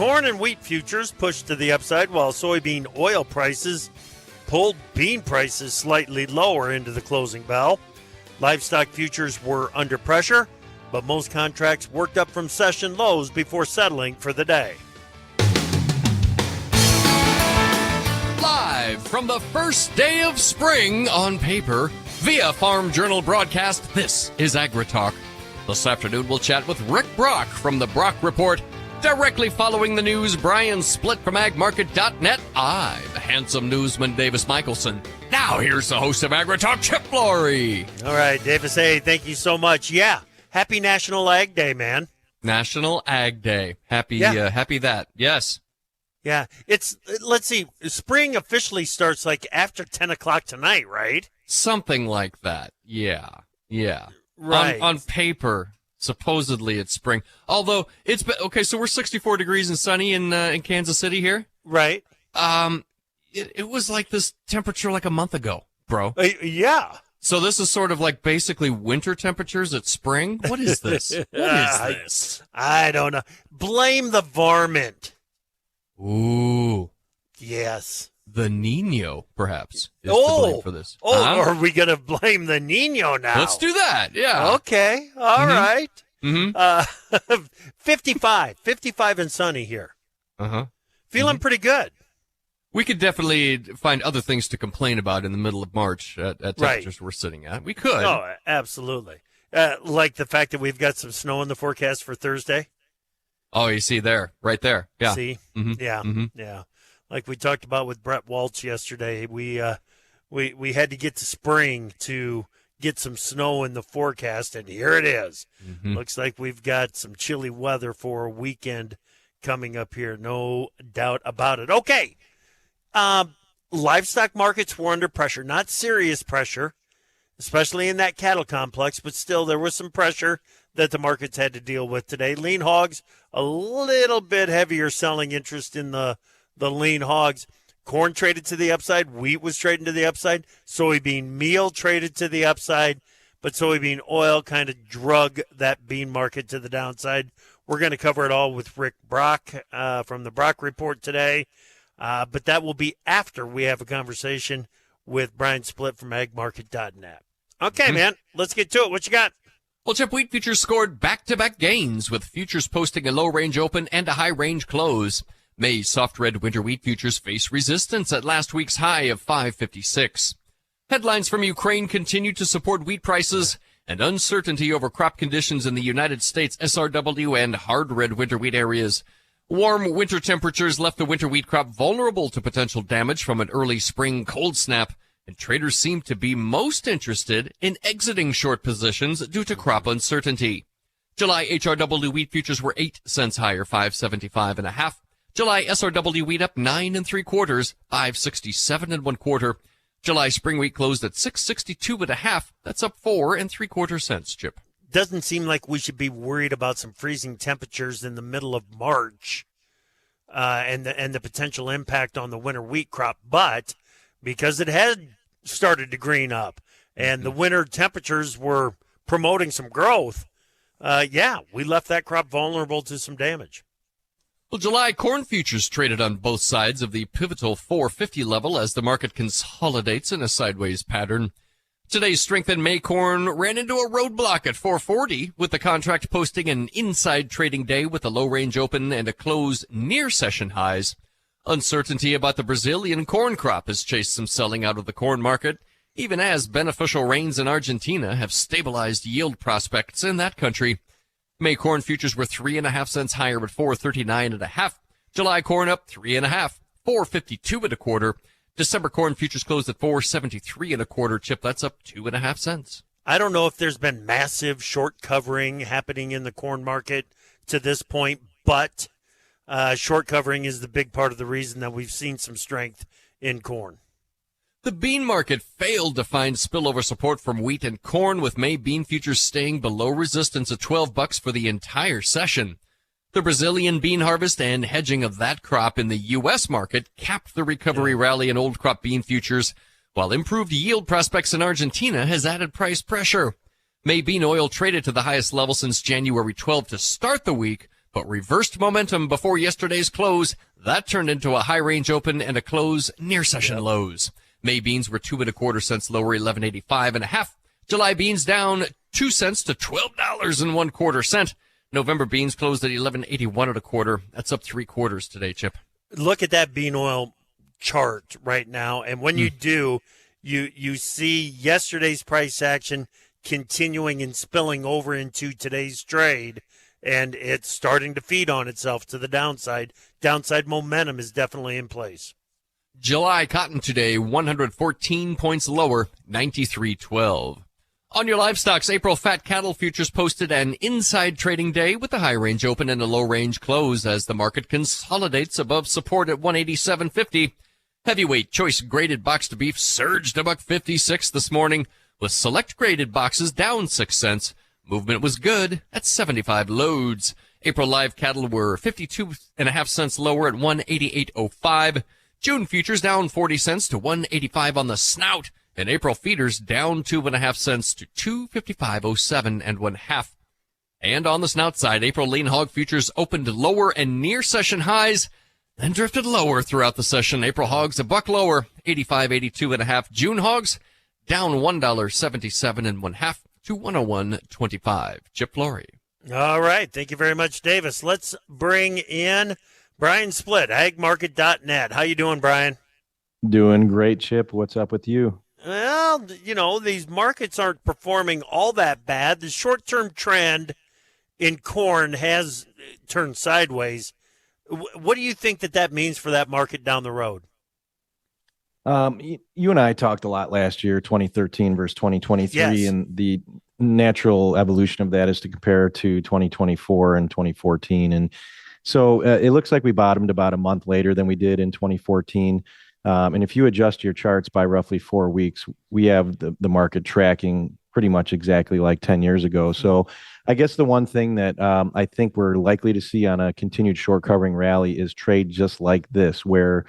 Corn and wheat futures pushed to the upside while soybean oil prices pulled bean prices slightly lower into the closing bell. Livestock futures were under pressure, but most contracts worked up from session lows before settling for the day. Live from the first day of spring on paper via Farm Journal broadcast, this is AgriTalk. This afternoon we'll chat with Rick Brock from the Brock Report. Directly following the news, Brian Splitt from agmarket.net. I'm handsome newsman Davis Michelson. Now here's the host of AgriTalk, Chip Flory. All right, Davis, hey, thank you so much. Yeah, happy National Ag Day, man. National Ag Day. Happy that. Yes. Yeah, let's see, spring officially starts like after 10 o'clock tonight, right? Something like that. Yeah. Right. On paper, supposedly it's spring. Although it's been, okay, so we're 64 degrees and sunny in Kansas City here. Right. It was like this temperature like a month ago, bro. Yeah. So this is sort of like basically winter temperatures at spring. What is this? I don't know. Blame the varmint. Ooh. Yes. The Nino, perhaps, is to blame for this. Are we going to blame the Nino now? Let's do that, yeah. Okay, all right. Mm-hmm. 55 and sunny here. Uh-huh. Feeling pretty good. We could definitely find other things to complain about in the middle of March at temperatures we're sitting at. We could. Oh, absolutely. Like the fact that we've got some snow in the forecast for Thursday. Oh, you see there, right there. Yeah. See? Mm-hmm. Yeah. Mm-hmm. Yeah. Like we talked about with Brett Waltz yesterday, we had to get to spring to get some snow in the forecast, and here it is. Mm-hmm. Looks like we've got some chilly weather for a weekend coming up here, no doubt about it. Okay, livestock markets were under pressure, not serious pressure, especially in that cattle complex, but still there was some pressure that the markets had to deal with today. Lean hogs, a little bit heavier selling interest in the lean hogs. Corn traded to the upside. Wheat was trading to the upside. Soybean meal traded to the upside. But soybean oil kind of drug that bean market to the downside. We're going to cover it all with Rick Brock from the Brock Report today. But that will be after we have a conversation with Brian Splitt from agmarket.net. Okay, man, let's get to it. What you got? Well, Chip, wheat futures scored back-to-back gains, with futures posting a low-range open and a high-range close. May's soft red winter wheat futures face resistance at last week's high of 556. Headlines from Ukraine continue to support wheat prices, and uncertainty over crop conditions in the United States SRW and hard red winter wheat areas. Warm winter temperatures left the winter wheat crop vulnerable to potential damage from an early spring cold snap, and traders seem to be most interested in exiting short positions due to crop uncertainty. July HRW wheat futures were 8 cents higher, 575.5. July SRW wheat up 9 3/4, 567 1/4. July spring wheat closed at 662.5. That's up 4 3/4 cents, Chip. Doesn't seem like we should be worried about some freezing temperatures in the middle of March and the potential impact on the winter wheat crop. But because it had started to green up and the winter temperatures were promoting some growth, we left that crop vulnerable to some damage. Well, July corn futures traded on both sides of the pivotal 450 level as the market consolidates in a sideways pattern. Today's strength in May corn ran into a roadblock at 440, with the contract posting an inside trading day with a low-range open and a close near session highs. Uncertainty about the Brazilian corn crop has chased some selling out of the corn market, even as beneficial rains in Argentina have stabilized yield prospects in that country. May corn futures were 3.5 cents higher at 439.5. July corn up 3.5, 452.25. December corn futures closed at 473.25. Chip, that's up 2.5 cents. I don't know if there's been massive short covering happening in the corn market to this point, but short covering is the big part of the reason that we've seen some strength in corn. The bean market failed to find spillover support from wheat and corn, with May bean futures staying below resistance at $12 for the entire session. The Brazilian bean harvest and hedging of that crop in the U.S. market capped the recovery rally in old crop bean futures, while improved yield prospects in Argentina has added price pressure. May bean oil traded to the highest level since January 12 to start the week, but reversed momentum before yesterday's close. That turned into a high range open and a close near session lows. May beans were 2 1/4 cents lower, 11.85 July beans down 2 cents to $12.25. November beans closed at 11.81 1/4. That's up 3/4 today, Chip. Look at that bean oil chart right now, and when you do, you see yesterday's price action continuing and spilling over into today's trade, and it's starting to feed on itself to the downside. Downside momentum is definitely in place. July cotton today, 114 points lower, 93.12. On your livestocks, April fat cattle futures posted an inside trading day with a high range open and a low range close as the market consolidates above support at 187.50. Heavyweight choice graded boxed beef surged $1.56 this morning, with select graded boxes down 6 cents. Movement was good at 75 loads. April live cattle were 52.5 cents lower at 188.05. June futures down 40 cents to 185 on the snout, and April feeders down 2.5 cents to 255.07 1/2. And on the snout side, April lean hog futures opened lower and near session highs, then drifted lower throughout the session. April hogs $1 lower, 85.82 1/2. June hogs down $1.77 1/2 to 101.25. Chip Flory. All right. Thank you very much, Davis. Let's bring in Brian Splitt, agmarket.net. How you doing, Brian? Doing great, Chip. What's up with you? Well, these markets aren't performing all that bad. The short-term trend in corn has turned sideways. What do you think that means for that market down the road? You and I talked a lot last year, 2013 versus 2023, Yes. and the natural evolution of that is to compare to 2024 and 2014. And so it looks like we bottomed about a month later than we did in 2014. And if you adjust your charts by roughly 4 weeks, we have the market tracking pretty much exactly like 10 years ago. So I guess the one thing that I think we're likely to see on a continued short covering rally is trade just like this, where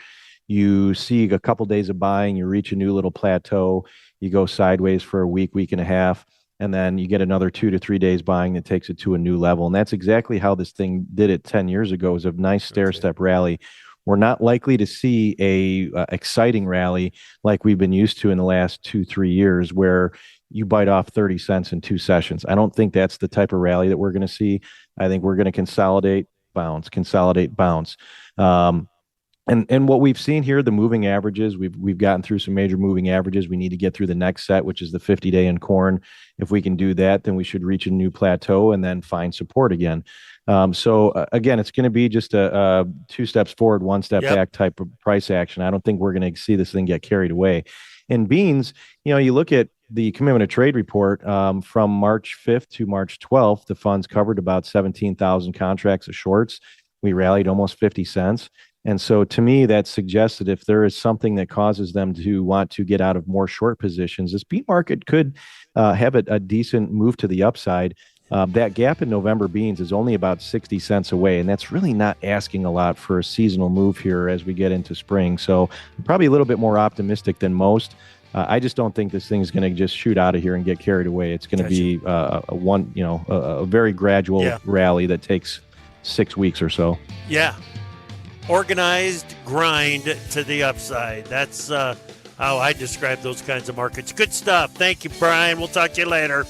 you see a couple days of buying, you reach a new little plateau, you go sideways for a week, week and a half, and then you get another 2 to 3 days buying that takes it to a new level. And that's exactly how this thing did it 10 years ago. It was a nice stair-step rally. We're not likely to see a exciting rally like we've been used to in the last 2-3 years, where you bite off 30 cents in 2 sessions. I don't think that's the type of rally that we're going to see. I think we're going to consolidate, bounce. And what we've seen here, the moving averages, we've gotten through some major moving averages. We need to get through the next set, which is the 50-day in corn. If we can do that, then we should reach a new plateau and then find support again. Again, it's going to be just a 2 steps forward, 1 step back type of price action. I don't think we're going to see this thing get carried away. In beans, you look at the commitment of trade report from March 5th to March 12th, the funds covered about 17,000 contracts of shorts. We rallied almost 50 cents. And so to me, that suggests that if there is something that causes them to want to get out of more short positions, this bean market could have a decent move to the upside. That gap in November beans is only about 60 cents away, and that's really not asking a lot for a seasonal move here as we get into spring. So I'm probably a little bit more optimistic than most. I just don't think this thing is going to just shoot out of here and get carried away. It's going to be a very gradual rally that takes 6 weeks or so. Yeah. Organized grind to the upside. That's how I describe those kinds of markets. Good stuff. Thank you, Brian. We'll talk to you later.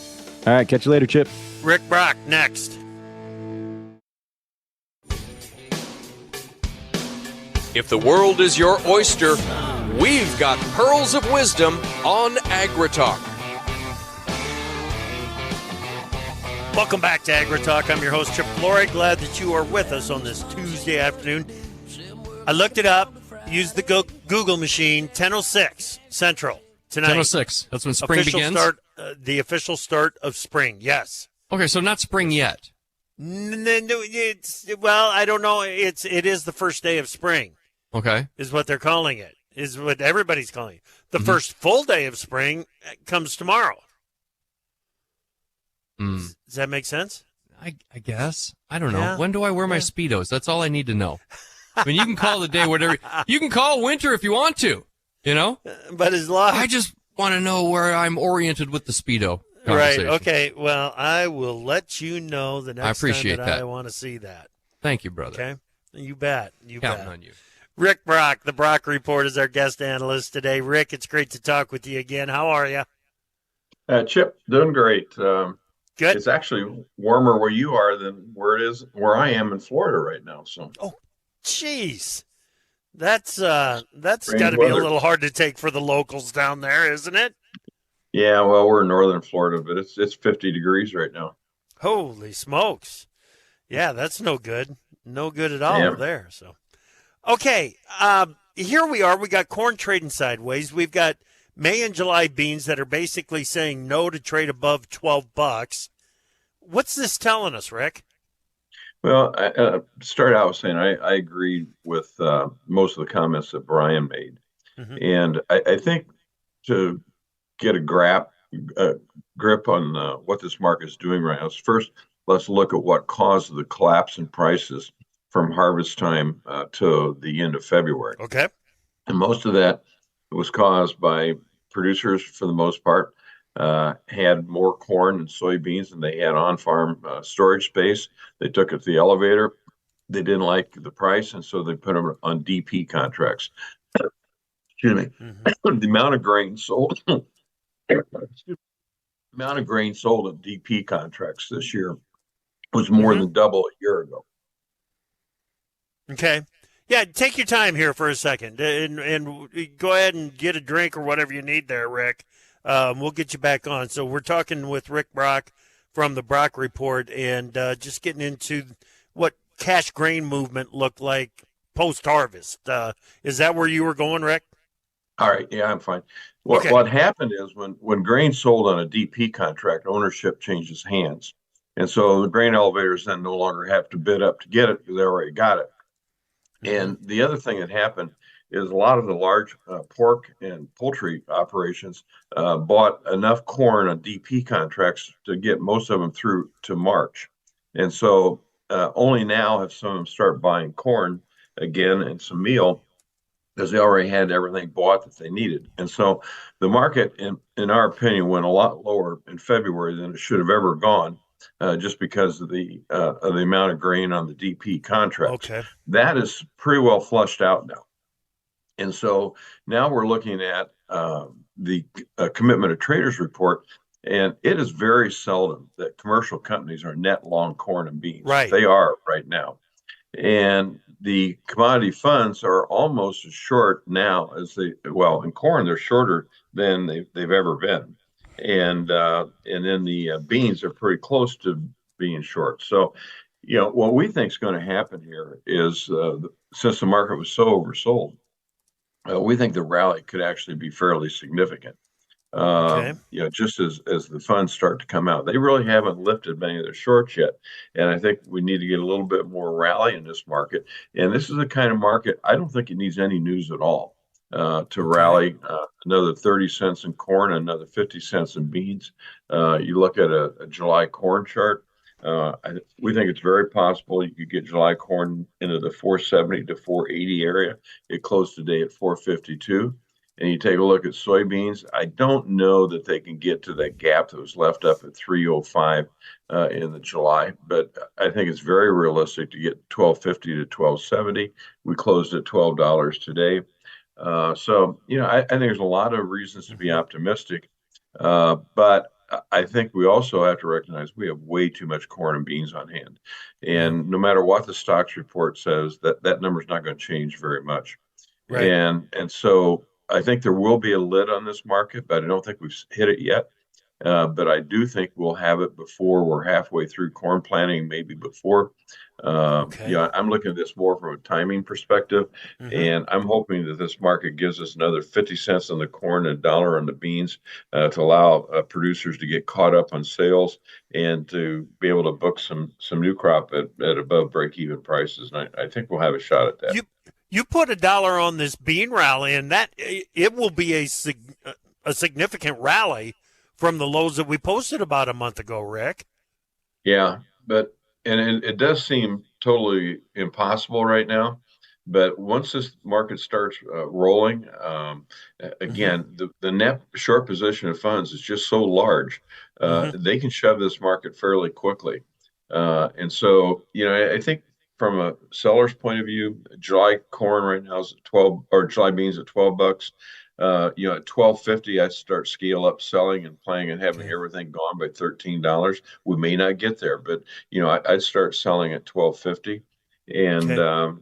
All right. Catch you later, Chip. Rick Brock next. If the world is your oyster, we've got pearls of wisdom on AgriTalk. Welcome back to AgriTalk. I'm your host, Chip Flory. Glad that you are with us on this Tuesday afternoon. I looked it up, used the Google machine, 10:06 Central tonight. 10:06. That's when spring begins? The official start of spring, yes. Okay, so not spring yet. Well, I don't know. It is the first day of spring. Okay. Is what they're calling it. Is what everybody's calling it. The first full day of spring comes tomorrow. Does that make sense? I guess. I don't know. Yeah. When do I wear my Speedos? That's all I need to know. I mean, you can call the day whatever. You can call winter if you want to, But as long I just want to know where I'm oriented with the Speedo conversation. Right. Okay. Well, I will let you know the next time that I want to see that. Thank you, brother. Okay. You bet. Counting on you. Rick Brock, the Brock Report, is our guest analyst today. Rick, it's great to talk with you again. How are you? Chip, doing great. Good. It's actually warmer where you are than where I am in Florida right now. So, oh, jeez, that's got strange to be a weather. little hard to take for the locals down there, isn't it? Yeah, well, we're in northern Florida, but it's 50 degrees right now. Holy smokes! Yeah, that's no good. No good at all Yeah. there. So, okay, here we are. We got corn trading sideways. We've got May and July beans that are basically saying no to trade above $12. What's this telling us, Rick? Well, to start out saying I agree with most of the comments that Brian made, Mm-hmm. and I think to get a grip on what this market is doing right now is first let's look at what caused the collapse in prices from harvest time to the end of February. Okay. And most of that was caused by producers, for the most part, had more corn and soybeans than they had on-farm storage space. They took it to the elevator. They didn't like the price, and so they put them on DP contracts. Excuse me. Mm-hmm. The amount of grain sold, amount of grain sold at DP contracts this year was more than double a year ago. Okay. Yeah, take your time here for a second and go ahead and get a drink or whatever you need there, Rick. We'll get you back on. So we're talking with Rick Brock from the Brock Report and just getting into what cash grain movement looked like post-harvest. Is that where you were going, Rick? All right. Yeah, I'm fine. What happened is when grain sold on a DP contract, ownership changes hands. And so the grain elevators then no longer have to bid up to get it because they already got it. And the other thing that happened is a lot of the large pork and poultry operations bought enough corn on DP contracts to get most of them through to March. And so only now have some of them start buying corn again and some meal because they already had everything bought that they needed. And so the market, in our opinion, went a lot lower in February than it should have ever gone. Just because of the amount of grain on the DP contracts. Okay. That is pretty well flushed out now. And so now we're looking at the Commitment of Traders report, and it is very seldom that commercial companies are net long corn and beans. Right. They are right now. And the commodity funds are almost as short now as in corn, they're shorter than they've ever been. And then the beans are pretty close to being short. So, what we think is going to happen here is since the market was so oversold, we think the rally could actually be fairly significant. Okay. Just as the funds start to come out, they really haven't lifted many of their shorts yet. And I think we need to get a little bit more rally in this market. And this is the kind of market, I don't think it needs any news at all. To rally another 30 cents in corn, another 50 cents in beans. You look at a July corn chart. We think it's very possible you could get July corn into the 470 to 480 area. It closed today at 452. And you take a look at soybeans. I don't know that they can get to that gap that was left up at 305 in the July, but I think it's very realistic to get 1250 to 1270. We closed at $12 today. So, I think there's a lot of reasons to be optimistic, but I think we also have to recognize we have way too much corn and beans on hand. And no matter what the stocks report says, that number is not going to change very much. Right. And so I think there will be a lid on this market, but I don't think we've hit it yet. But I do think we'll have it before we're halfway through corn planting, maybe before. I'm looking at this more from a timing perspective, and I'm hoping that this market gives us another 50 cents on the corn and $1 on the beans to allow producers to get caught up on sales and to be able to book some new crop at above break-even prices. And I think we'll have a shot at that. You put $1 on this bean rally, and that it will be a significant rally from the lows that we posted about a month ago, Rick. Yeah, but it does seem totally impossible right now. But once this market starts rolling, again, the net short position of funds is just so large, they can shove this market fairly quickly. And so, I think from a seller's point of view, July corn right now is at 12, or July beans at $12. At 12.50, I start scale up selling and playing and having everything gone by $13. We may not get there, but I'd start selling at 12.50, and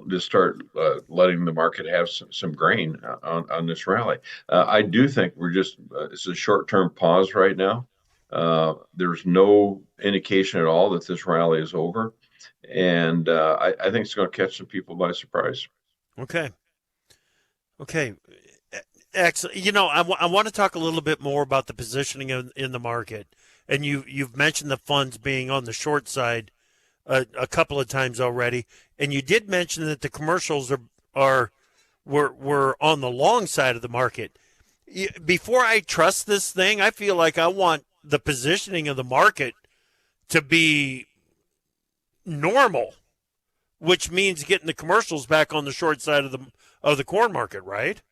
just start letting the market have some grain on this rally. I do think it's a short-term pause right now. There's no indication at all that this rally is over, and I think it's going to catch some people by surprise. Okay. Excellent. I want to talk a little bit more about the positioning in the market, and you've mentioned the funds being on the short side a couple of times already, and you did mention that the commercials were on the long side of the market. Before I trust this thing, I feel like I want the positioning of the market to be normal, which means getting the commercials back on the short side of the corn market, right?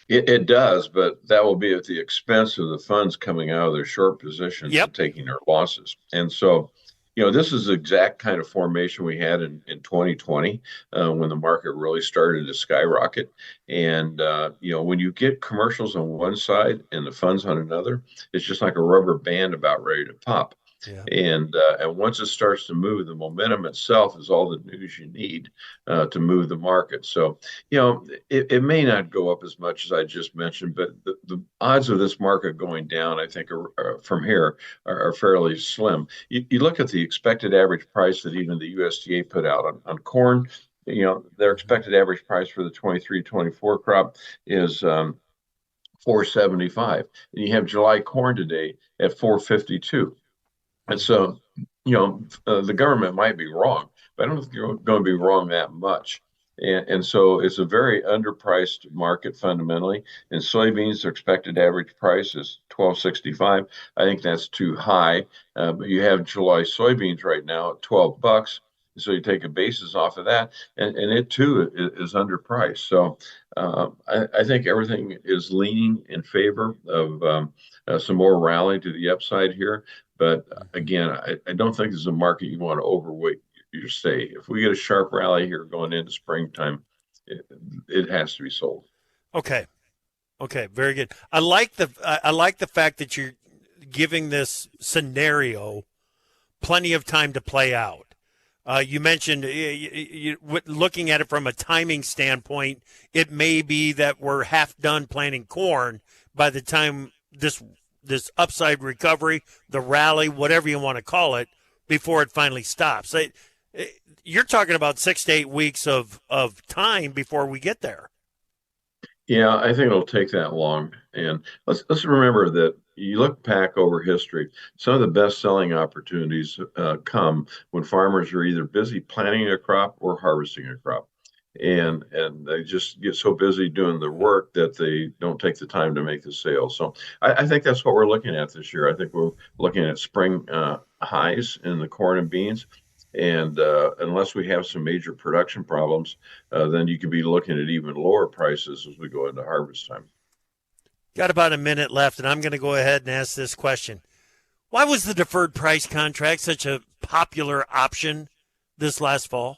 It does, but that will be at the expense of the funds coming out of their short positions and taking their losses. And so, this is the exact kind of formation we had in 2020 when the market really started to skyrocket. And, when you get commercials on one side and the funds on another, it's just like a rubber band about ready to pop. Yeah. And once it starts to move, the momentum itself is all the news you need to move the market. So, it may not go up as much as I just mentioned, but the odds of this market going down, I think, from here are fairly slim. You look at the expected average price that even the USDA put out on corn. Their expected average price for the 23-24 crop is $4.75, and you have July corn today at $4.52. And so, the government might be wrong, but I don't think you're going to be wrong that much. And so it's a very underpriced market fundamentally. And soybeans, their expected average price is $12.65. I think that's too high. But you have July soybeans right now at $12. So you take a basis off of that, and it too is underpriced. So I think everything is leaning in favor of some more rally to the upside here. But again, I don't think this is a market you want to overweight your stay. If we get a sharp rally here going into springtime, it has to be sold. Okay, very good. I like the fact that you're giving this scenario plenty of time to play out. You mentioned looking at it from a timing standpoint, it may be that we're half done planting corn by the time this upside recovery, the rally, whatever you want to call it, before it finally stops. You're talking about 6 to 8 weeks of time before we get there. Yeah, I think it'll take that long. And let's remember that you look back over history, some of the best selling opportunities come when farmers are either busy planting a crop or harvesting a crop. And they just get so busy doing the work that they don't take the time to make the sale. So I think that's what we're looking at this year. I think we're looking at spring highs in the corn and beans. And unless we have some major production problems, then you could be looking at even lower prices as we go into harvest time. Got about a minute left, and I'm going to go ahead and ask this question. Why was the deferred price contract such a popular option this last fall?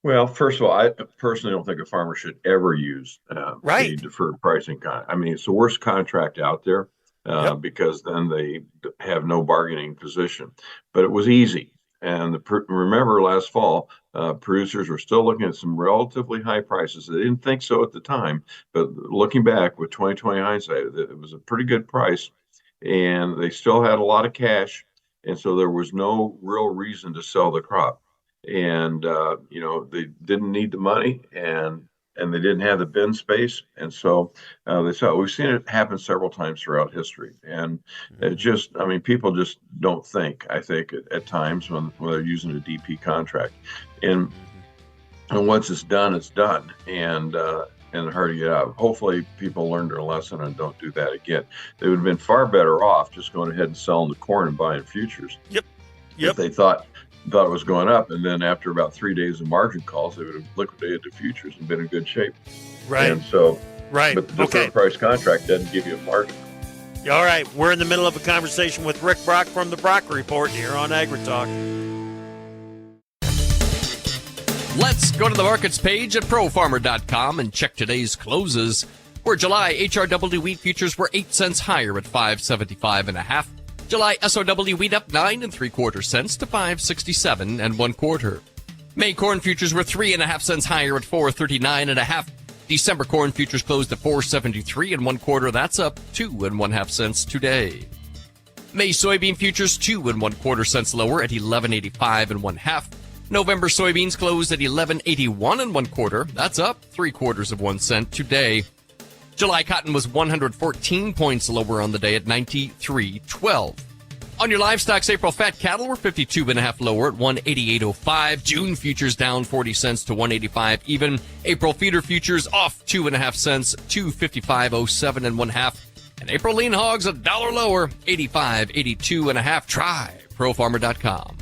Well, first of all, I personally don't think a farmer should ever use a deferred pricing contract. I mean, it's the worst contract out there because then they have no bargaining position. But it was easy. And remember last fall, producers were still looking at some relatively high prices. They didn't think so at the time. But looking back with 2020 hindsight, it was a pretty good price. And they still had a lot of cash. And so there was no real reason to sell the crop. And they didn't need the money, and they didn't have the bin space, and so they saw. We've seen it happen several times throughout history, and people just don't think. I think at times when they're using a DP contract, and once it's done, and hard to get out. Hopefully, people learned their lesson and don't do that again. They would have been far better off just going ahead and selling the corn and buying futures. Yep. If they thought it was going up, and then after about 3 days of margin calls, they would have liquidated the futures and been in good shape. Right. And so, right. But the deferred price contract doesn't give you a margin. All right. We're in the middle of a conversation with Rick Brock from the Brock Report here on AgriTalk. Let's go to the markets page at profarmer.com and check today's closes. Where July HRW wheat futures were 8 cents higher at 575 and a half. July SOW wheat up 9 3/4 cents to 567 1/4. May corn futures were 3.5 cents higher at 439 and a half. December corn futures closed at 473 1/4. That's up 2 1/2 cents today. May soybean futures 2 1/4 cents lower at 11.85 1/2. November soybeans closed at 11.81 1/4. That's up 3/4 1 cent today. July cotton was 114 points lower on the day at 93.12. On your livestock's April fat cattle were 52.5 lower at 188.05. June futures down 40 cents to 185 even. April feeder futures off 2.5 cents, 255.07 1/2. And April lean hogs $1 lower, 85.82 1/2. Try profarmer.com.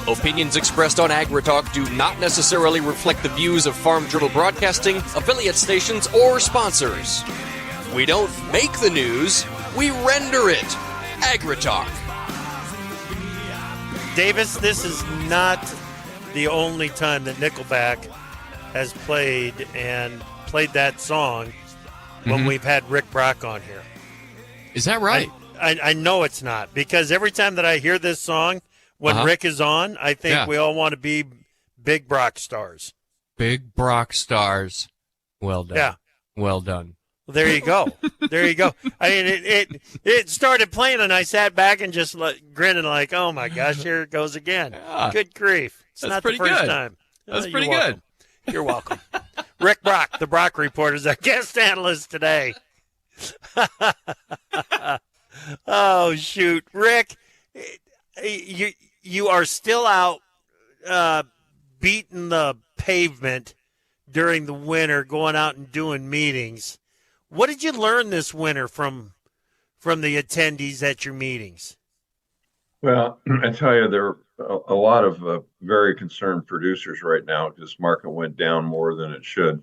Opinions expressed on AgriTalk do not necessarily reflect the views of Farm Journal Broadcasting, affiliate stations, or sponsors. We don't make the news, we render it. AgriTalk. Davis, this is not the only time that Nickelback has played that song when we've had Rick Brock on here. Is that right? I know it's not, because every time that I hear this song, when Rick is on, I think we all want to be big Brock stars. Big Brock stars. Well done. Yeah. Well done. Well, there you go. There you go. I mean, it started playing, and I sat back and just grinning like, oh, my gosh, here it goes again. Yeah. Good grief. It's not the first time. That's pretty good. You're welcome. Rick Brock, the Brock Report, is our guest analyst today. Oh, shoot. Rick, you are still out beating the pavement during the winter, going out and doing meetings. What did you learn this winter from the attendees at your meetings? Well, I tell you, there are a lot of very concerned producers right now. This market went down more than it should.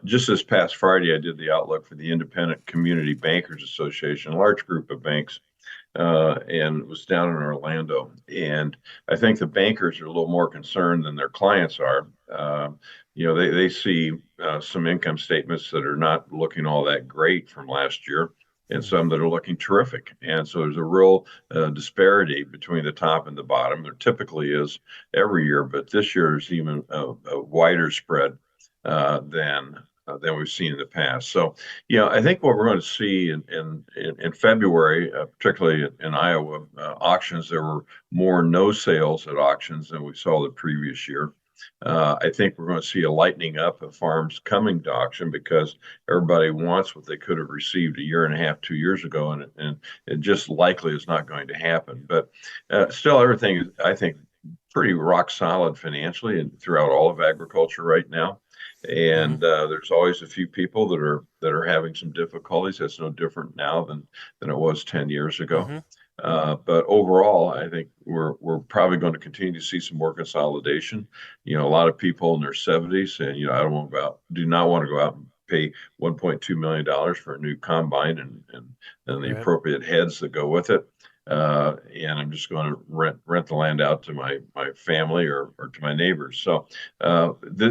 Just this past Friday, I did the outlook for the Independent Community Bankers Association, a large group of banks, and it was down in Orlando. And I think the bankers are a little more concerned than their clients are. They see some income statements that are not looking all that great from last year, and some that are looking terrific. And so there's a real disparity between the top and the bottom. There typically is every year, but this year there's even a wider spread than we've seen in the past. So, I think what we're going to see in February, particularly in Iowa auctions, there were more no sales at auctions than we saw the previous year. I think we're going to see a lightening up of farms coming to auction because everybody wants what they could have received a year and a half, 2 years ago, and it just likely is not going to happen. But still, everything is, I think, pretty rock solid financially and throughout all of agriculture right now. And there's always a few people that are having some difficulties. That's no different now than it was 10 years ago. But overall, I think we're probably going to continue to see some more consolidation. A lot of people in their 70s saying, do not want to go out and pay $1.2 million for a new combine and the appropriate heads that go with it. And I'm just going to rent the land out to my family or to my neighbors. So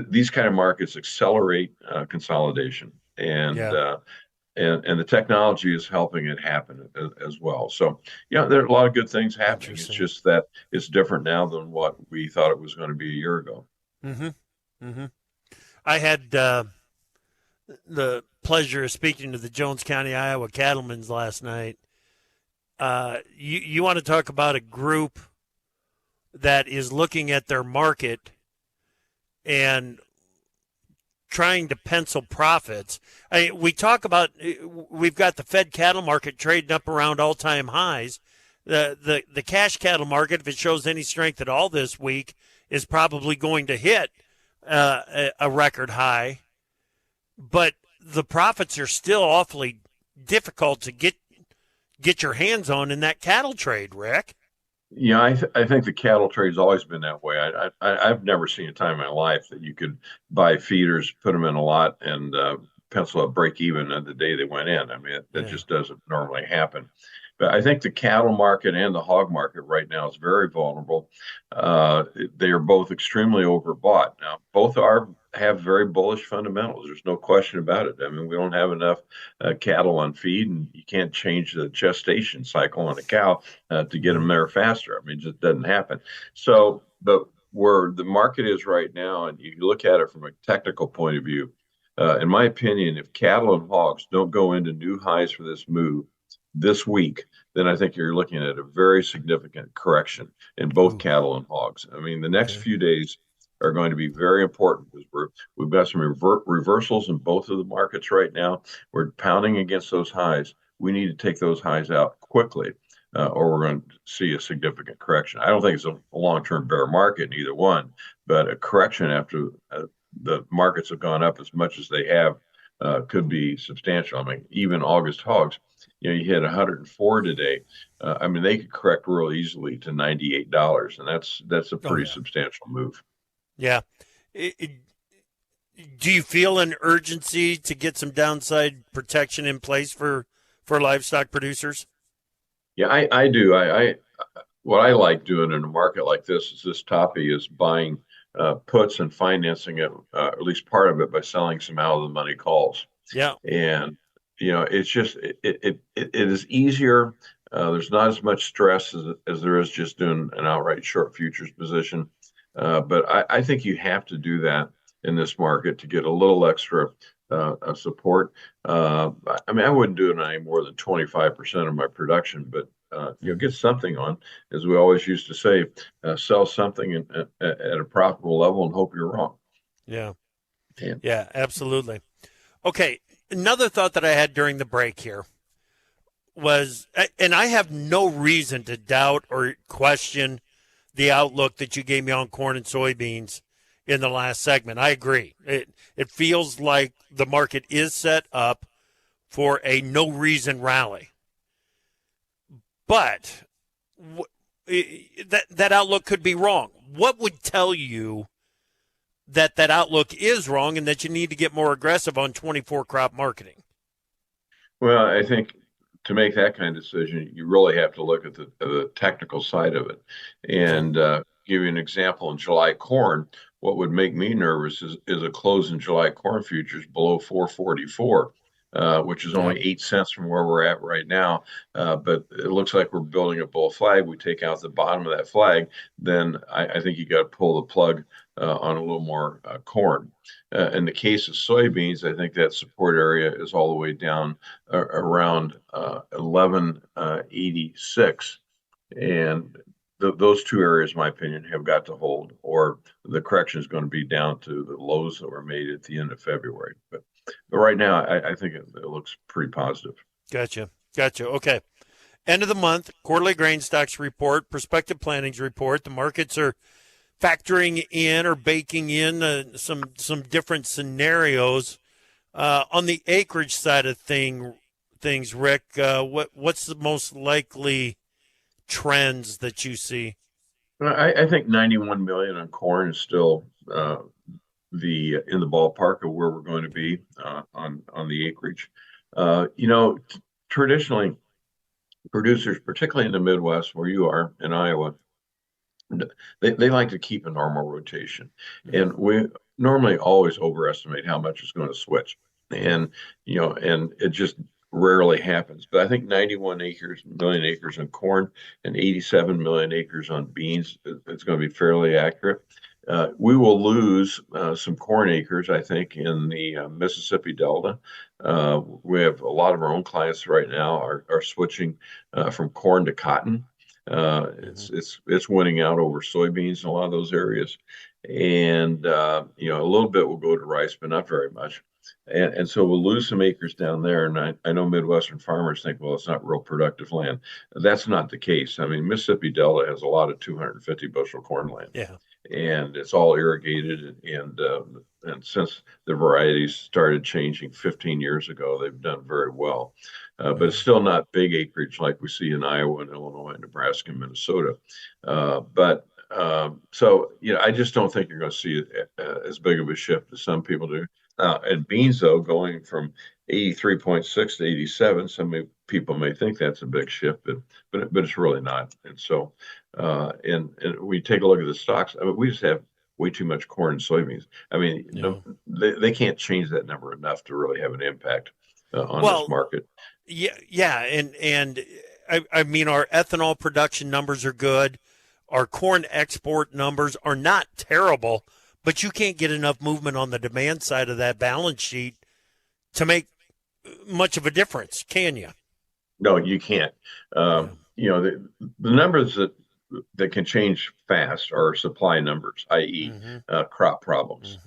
these kind of markets accelerate consolidation, and the technology is helping it happen as well. So there are a lot of good things happening. It's just that it's different now than what we thought it was going to be a year ago. I had the pleasure of speaking to the Jones County, Iowa cattlemen's last night. You want to talk about a group that is looking at their market and trying to pencil profits. We talk about, we've got the Fed cattle market trading up around all-time highs. The cash cattle market, if it shows any strength at all this week, is probably going to hit a record high. But the profits are still awfully difficult to get your hands on in that cattle trade, Rick. I think the cattle trade's always been that way. I've never seen a time in my life that you could buy feeders, put them in a lot, and pencil up break even on the day they went in. I mean, that Yeah. just doesn't normally happen. But I think the cattle market and the hog market right now is very vulnerable. They are both extremely overbought. Now, both have very bullish fundamentals. There's no question about it. I mean, we don't have enough cattle on feed, and you can't change the gestation cycle on a cow to get them there faster. I mean, it just doesn't happen. So, but where the market is right now, and you look at it from a technical point of view, in my opinion, if cattle and hogs don't go into new highs for this move this week, then I think you're looking at a very significant correction in both cattle and hogs. I mean, the next few days are going to be very important because we've got some reversals in both of the markets right now. We're pounding against those highs. We need to take those highs out quickly, or we're going to see a significant correction. I don't think it's a long-term bear market in either one, but a correction after the markets have gone up as much as they have could be substantial. I mean, even August hogs, you hit 104 today. I mean, they could correct real easily to $98, and that's a pretty substantial move. Yeah. Do you feel an urgency to get some downside protection in place for livestock producers? Yeah, I do. What I like doing in a market like this toppy is buying puts and financing it, at least part of it, by selling some out of the money calls. Yeah. And it's just it is easier. There's not as much stress as there is just doing an outright short futures position. But I think you have to do that in this market to get a little extra support. I mean, I wouldn't do it on any more than 25% of my production, but get something on, as we always used to say, sell something at a profitable level and hope you're wrong. Yeah. Yeah, absolutely. Okay. Another thought that I had during the break here was, and I have no reason to doubt or question the outlook that you gave me on corn and soybeans in the last segment. I agree. It feels like the market is set up for a no reason rally. But that outlook could be wrong. What would tell you that outlook is wrong and that you need to get more aggressive on 24 crop marketing? Well, I think to make that kind of decision, you really have to look at the technical side of it. And give you an example, in July corn, what would make me nervous is a close in July corn futures below 444. Which is only 8 cents from where we're at right now. But it looks like we're building a bull flag. We take out the bottom of that flag, then I think you got to pull the plug on a little more corn. In the case of soybeans, I think that support area is all the way down around 1186. And those two areas, in my opinion, have got to hold, or the correction is going to be down to the lows that were made at the end of February. But right now, I think it looks pretty positive. Gotcha. Okay. End of the month, quarterly grain stocks report, prospective plantings report. The markets are factoring in or baking in some different scenarios. On the acreage side of things, Rick, what's the most likely trends that you see? I think 91 million on corn is still in the ballpark of where we're going to be on the acreage. Traditionally, producers, particularly in the Midwest, where you are in Iowa, they like to keep a normal rotation, and we normally always overestimate how much is going to switch, and it just rarely happens. But I think 91 million acres on corn and 87 million acres on beans, it's going to be fairly accurate. We will lose some corn acres, I think, in the Mississippi Delta. We have a lot of our own clients right now are switching from corn to cotton. It's winning out over soybeans in a lot of those areas, and a little bit will go to rice, but not very much. And so we'll lose some acres down there. And I know Midwestern farmers think, well, it's not real productive land. That's not the case. I mean, Mississippi Delta has a lot of 250 bushel corn land. Yeah. And it's all irrigated. And since the varieties started changing 15 years ago, they've done very well. But it's still not big acreage like we see in Iowa and Illinois and Nebraska and Minnesota. So I just don't think you're going to see as big of a shift as some people do. And beans, though, going from 83.6 to 87, people may think that's a big shift, but it's really not. And so, and we take a look at the stocks. I mean, we just have way too much corn and soybeans. I mean, Yeah. they can't change that number enough to really have an impact on this market. Yeah, and I mean, our ethanol production numbers are good. Our corn export numbers are not terrible, but you can't get enough movement on the demand side of that balance sheet to make much of a difference, can you? No, you can't. You know, the numbers that can change fast are supply numbers, i.e., crop problems.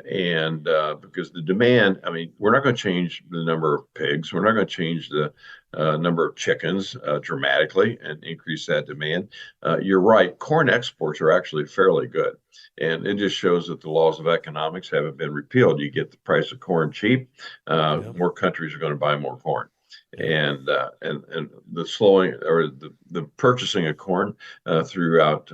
And because the demand, I mean, we're not going to change the number of pigs. We're not going to change the number of chickens dramatically and increase that demand. You're right. Corn exports are actually fairly good. And it just shows that the laws of economics haven't been repealed. You get the price of corn cheap, more countries are going to buy more corn. And the slowing or the purchasing of corn throughout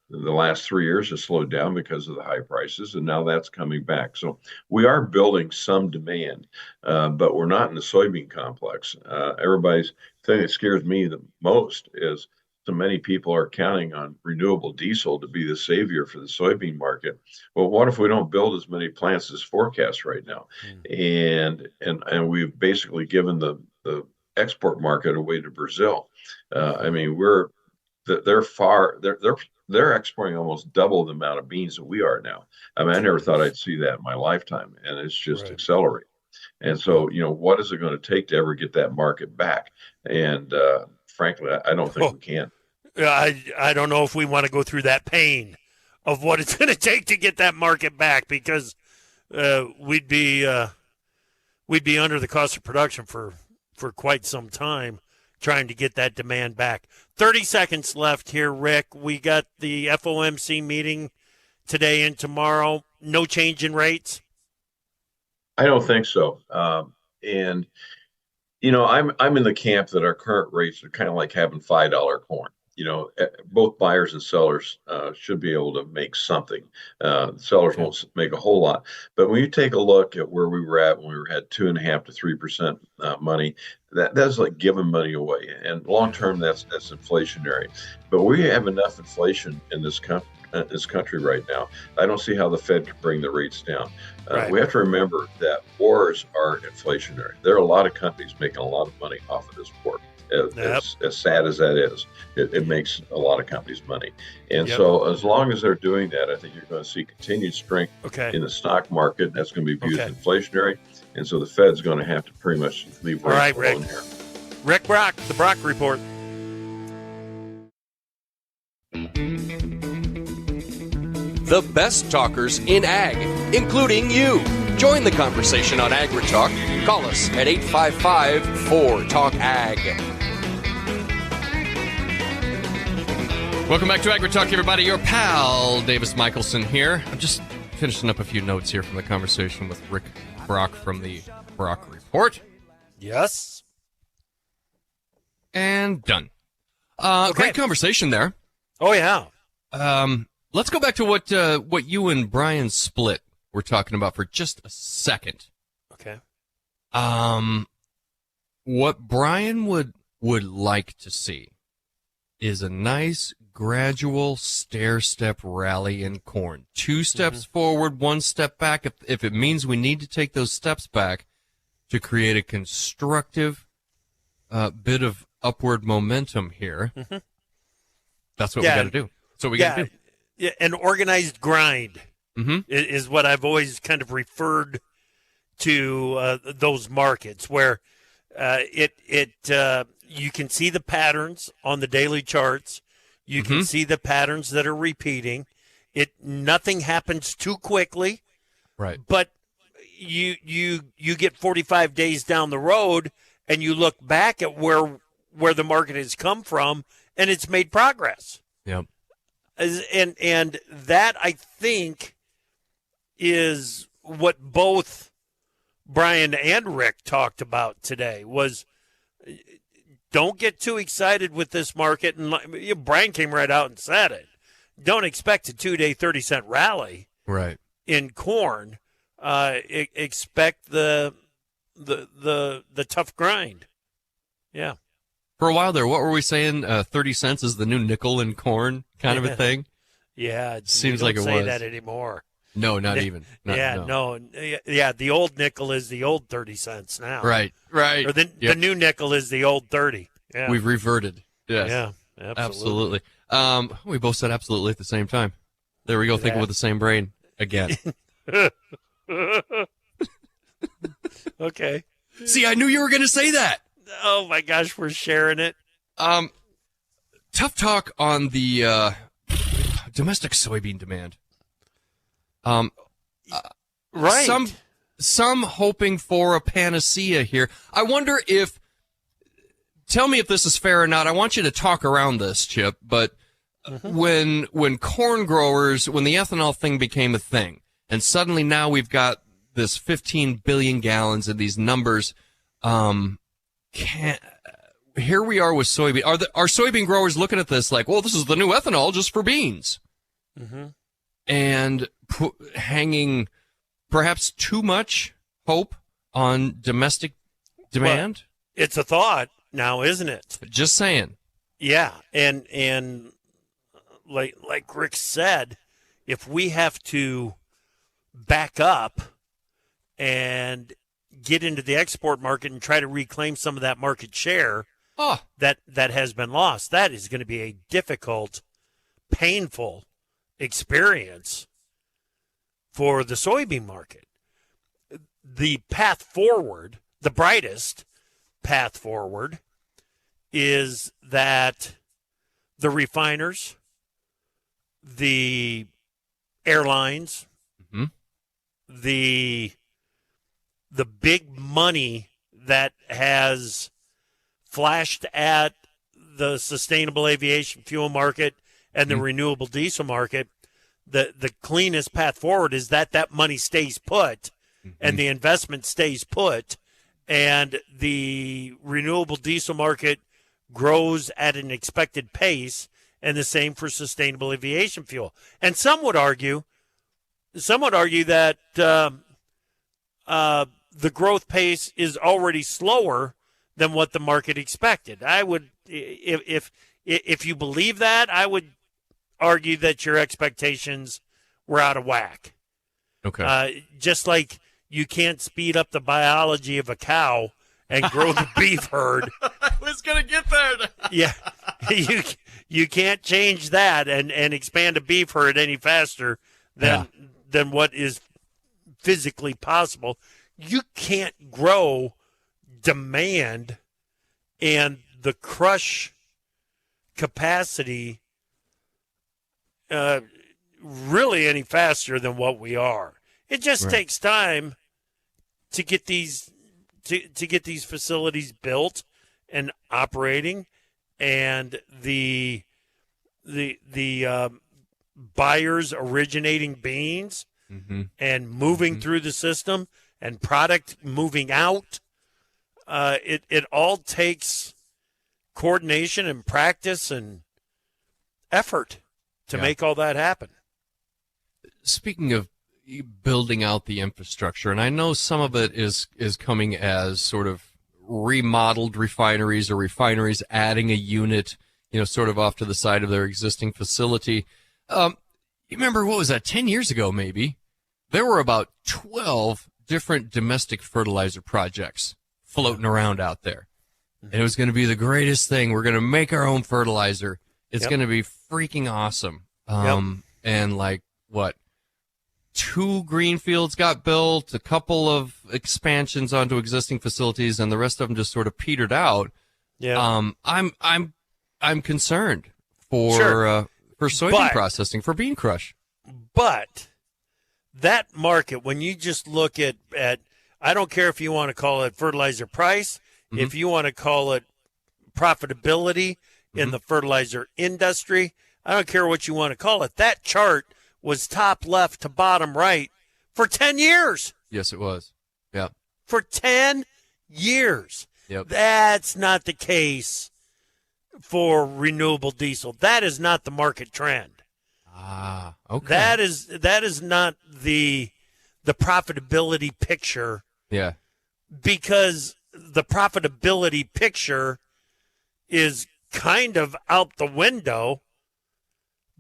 the last 3 years has slowed down because of the high prices, and now that's coming back. So we are building some demand, but we're not in the soybean complex. Everybody's thing that scares me the most is so many people are counting on renewable diesel to be the savior for the soybean market. Well, what if we don't build as many plants as forecast right now? And we've basically given the export market away to Brazil. I mean, they're exporting almost double the amount of beans that we are now. I mean, I never thought I'd see that in my lifetime, and it's just accelerating. And so, you know, what is it going to take to ever get that market back? And frankly, I don't think we can. I don't know if we want to go through that pain of what it's going to take to get that market back, because we'd be under the cost of production for quite some time trying to get that demand back. 30 seconds left here, Rick. We got the FOMC meeting today and tomorrow. No change in rates? I don't think so. And you know, I'm in the camp that our current rates are kind of like having $5 corn. You know, both buyers and sellers should be able to make something. Sellers won't make a whole lot, but when you take a look at where we were at when we had 2.5% to 3% money, that's like giving money away. And long term, that's inflationary. But we have enough inflation in this country right now. I don't see how the Fed can bring the rates down. We have to remember that wars are inflationary. There are a lot of companies making a lot of money off of this war. As sad as that is, it makes a lot of companies money. And so as long as they're doing that, I think you're going to see continued strength in the stock market. That's going to be viewed as inflationary. And so the Fed's going to have to pretty much leave rates alone here. Rick Brock, the Brock Report. The best talkers in ag, including you. Join the conversation on AgriTalk. Call us at 855-4TALK-AG. Welcome back to AgriTalk, everybody. Your pal, Davis Michelson here. I'm just finishing up a few notes here from the conversation with Rick Brock from the Brock Report. Yes. And done. Great conversation there. Oh, yeah. Let's go back to what you and Brian Splitt were talking about for just a second. Okay. What Brian would like to see is a nice gradual stair-step rally in corn. 2 steps forward, 1 step back. If it means we need to take those steps back to create a constructive bit of upward momentum here, that's what we got to do. So we got to do. Yeah, an organized grind is what I've always kind of referred to those markets, where you can see the patterns on the daily charts. You can see the patterns that are repeating. Nothing happens too quickly, right? But you get 45 days down the road, and you look back at where the market has come from, and it's made progress. Yep. And that, I think, is what both Brian and Rick talked about today, was don't get too excited with this market. And Brian came right out and said it. Don't expect a 2-day 30-cent rally in corn. expect the tough grind. Yeah. For a while there, what were we saying? 30 cents is the new nickel in corn kind of a thing? Yeah. Seems we like it don't say was. that anymore. No, not even. No. Yeah, the old nickel is the old 30 cents now. Right. Or the new nickel is the old 30. Yeah. We've reverted. Yes. Yeah, absolutely. We both said absolutely at the same time. There we go, thinking with the same brain again. Okay. See, I knew you were going to say that. Oh, my gosh, we're sharing it. Tough talk on the domestic soybean demand. Right. Some hoping for a panacea here. I wonder if, tell me if this is fair or not. I want you to talk around this, Chip, but when corn growers, when the ethanol thing became a thing, and suddenly now we've got this 15 billion gallons and these numbers, here we are with soybean. Are soybean growers looking at this like, well, this is the new ethanol just for beans? Mm-hmm. And hanging perhaps too much hope on domestic demand? Well, it's a thought now, isn't it? Just saying. Yeah, and like Rick said, if we have to back up and get into the export market and try to reclaim some of that market share that has been lost, that is going to be a difficult, painful experience for the soybean market. The path forward, the brightest path forward, is that the refiners, the airlines, the big money that has flashed at the sustainable aviation fuel market and the renewable diesel market, the cleanest path forward is that money stays put and the investment stays put and the renewable diesel market grows at an expected pace, and the same for sustainable aviation fuel. And some would argue that the growth pace is already slower than what the market expected. I would, if you believe that, I would argue that your expectations were out of whack. Okay. Just like you can't speed up the biology of a cow and grow the beef herd. I was going to get there. Yeah. You can't change that and expand a beef herd any faster than what is physically possible. You can't grow demand and the crush capacity really any faster than what we are. It just takes time to get these facilities built and operating, and the buyers originating beans and moving through the system and product moving out. It all takes coordination and practice and effort to make all that happen. Speaking of building out the infrastructure, and I know some of it is coming as sort of remodeled refineries or refineries adding a unit, sort of off to the side of their existing facility. You remember, what was that, 10 years ago maybe? There were about 12 different domestic fertilizer projects floating around out there. And it was going to be the greatest thing. We're going to make our own fertilizer. It's going to be freaking awesome. And like, what? 2 greenfields got built, a couple of expansions onto existing facilities, and the rest of them just sort of petered out. Yeah. I'm concerned for soybean processing, for bean crush. But that market, when you just look at I don't care if you want to call it fertilizer price, if you want to call it profitability in the fertilizer industry, I don't care what you want to call it. That chart was top left to bottom right for 10 years. Yes, it was. Yeah. For 10 years. Yep. That's not the case for renewable diesel. That is not the market trend. Ah, okay. That is not the the profitability picture, Yeah. because the profitability picture is kind of out the window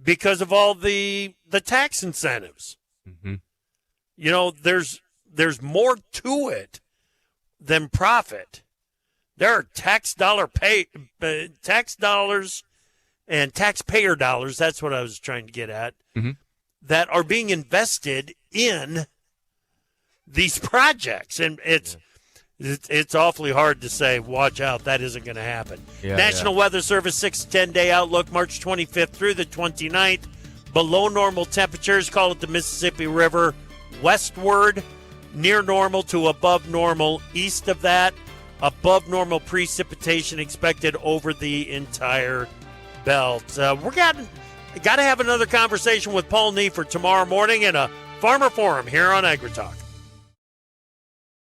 because of all the tax incentives. Mm-hmm. You know, there's more to it than profit. There are tax dollars and taxpayer dollars, that's what I was trying to get at, Mm-hmm. that are being invested in these projects. And it's awfully hard to say, watch out, that isn't going to happen. National Weather Service 6 to 10-day outlook, March 25th through the 29th. Below normal temperatures, call it the Mississippi River westward, near normal to above normal east of that. Above normal precipitation expected over the entire belt. We're got to have another conversation with Paul Neifert tomorrow morning in a Farmer Forum here on AgriTalk.